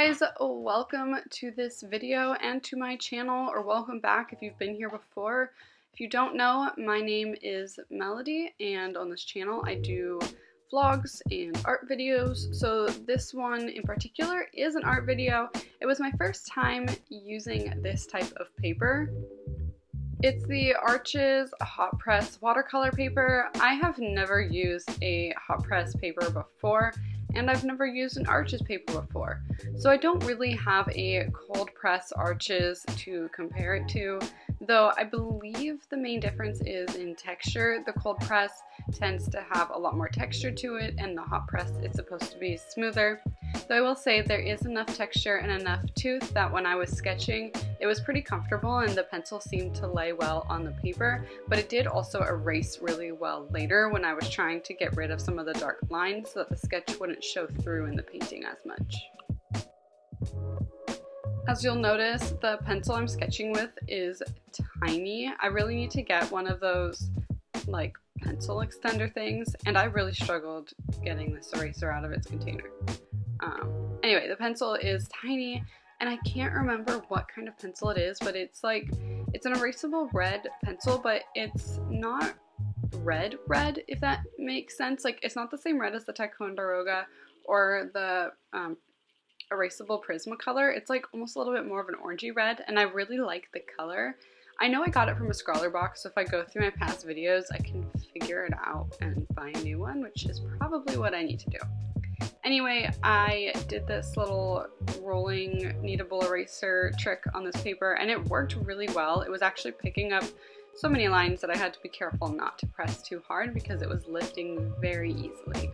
guys, welcome to this video and to my channel, or welcome back if you've been here before. If you don't know, my name is Melody, and on this channel I do vlogs and art videos. So this one in particular is an art video. It was my first time using this type of paper. It's the Arches hot press watercolor paper. I have never used a hot press paper before, and I've never used an Arches paper before. So I don't really have a cold press Arches to compare it to, though I believe the main difference is in texture. The cold press tends to have a lot more texture to it, and the hot press is supposed to be smoother. Though I will say there is enough texture and enough tooth that when I was sketching, it was pretty comfortable and the pencil seemed to lay well on the paper, but it did also erase really well later when I was trying to get rid of some of the dark lines so that the sketch wouldn't show through in the painting as much. As you'll notice, the pencil I'm sketching with is tiny. I really need to get one of those like pencil extender things, and I really struggled getting this eraser out of its container. Anyway, the pencil is tiny, and I can't remember what kind of pencil it is, but it's an erasable red pencil, but it's not red, if that makes sense. Like, it's not the same red as the Ticonderoga or the erasable Prismacolor. It's like almost a little bit more of an orangey red, and I really like the color. I know I got it from a Scrawler box, so if I go through my past videos, I can figure it out and buy a new one, which is probably what I need to do. Anyway, I did this little rolling kneadable eraser trick on this paper, and it worked really well. It was actually picking up so many lines that I had to be careful not to press too hard because it was lifting very easily.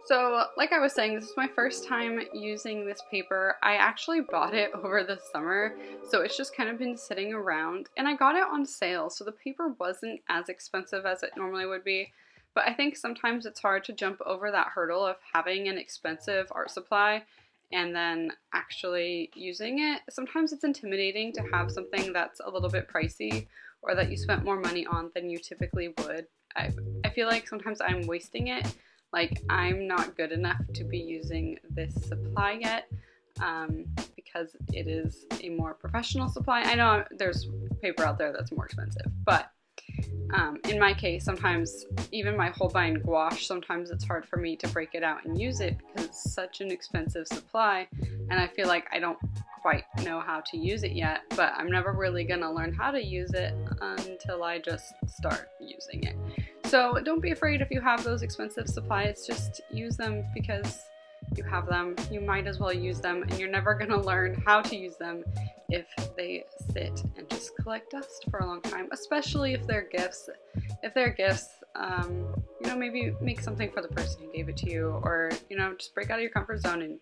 So, like I was saying, this is my first time using this paper. I actually bought it over the summer, so it's just kind of been sitting around, and I got it on sale, so the paper wasn't as expensive as it normally would be. But I think sometimes it's hard to jump over that hurdle of having an expensive art supply and then actually using it. Sometimes it's intimidating to have something that's a little bit pricey or that you spent more money on than you typically would. I feel like sometimes I'm wasting it. Like, I'm not good enough to be using this supply yet because it is a more professional supply. I know there's paper out there that's more expensive, but in my case, sometimes even my Holbein gouache, sometimes it's hard for me to break it out and use it because it's such an expensive supply, and I feel like I don't quite know how to use it yet, but I'm never really gonna learn how to use it until I just start using it. So don't be afraid if you have those expensive supplies, just use them because you have them. You might as well use them, and you're never gonna learn how to use them if they sit and just collect dust for a long time, especially if they're gifts. If they're gifts, you know, maybe make something for the person who gave it to you, or, you know, just break out of your comfort zone and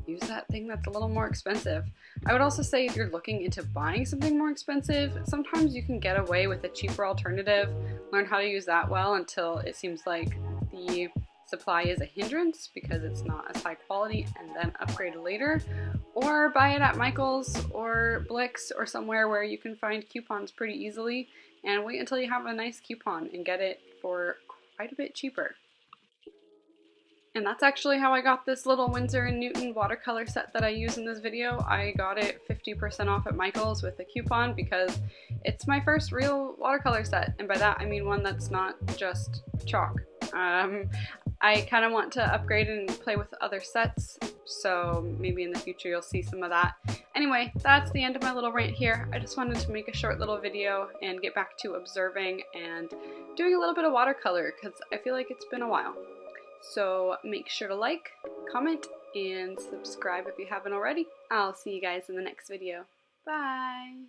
use that thing that's a little more expensive. I would also say if you're looking into buying something more expensive, sometimes you can get away with a cheaper alternative. Learn how to use that well until it seems like the supply is a hindrance because it's not as high quality, and then upgrade later. Or buy it at Michael's or Blick's or somewhere where you can find coupons pretty easily, and wait until you have a nice coupon and get it for quite a bit cheaper. And that's actually how I got this little Winsor & Newton watercolor set that I use in this video. I got it 50% off at Michael's with a coupon because it's my first real watercolor set, and by that I mean one that's not just chalk. I kind of want to upgrade and play with other sets, so maybe in the future you'll see some of that. Anyway, that's the end of my little rant here. I just wanted to make a short little video and get back to observing and doing a little bit of watercolor because I feel like it's been a while. So make sure to like, comment, and subscribe if you haven't already. I'll see you guys in the next video. Bye!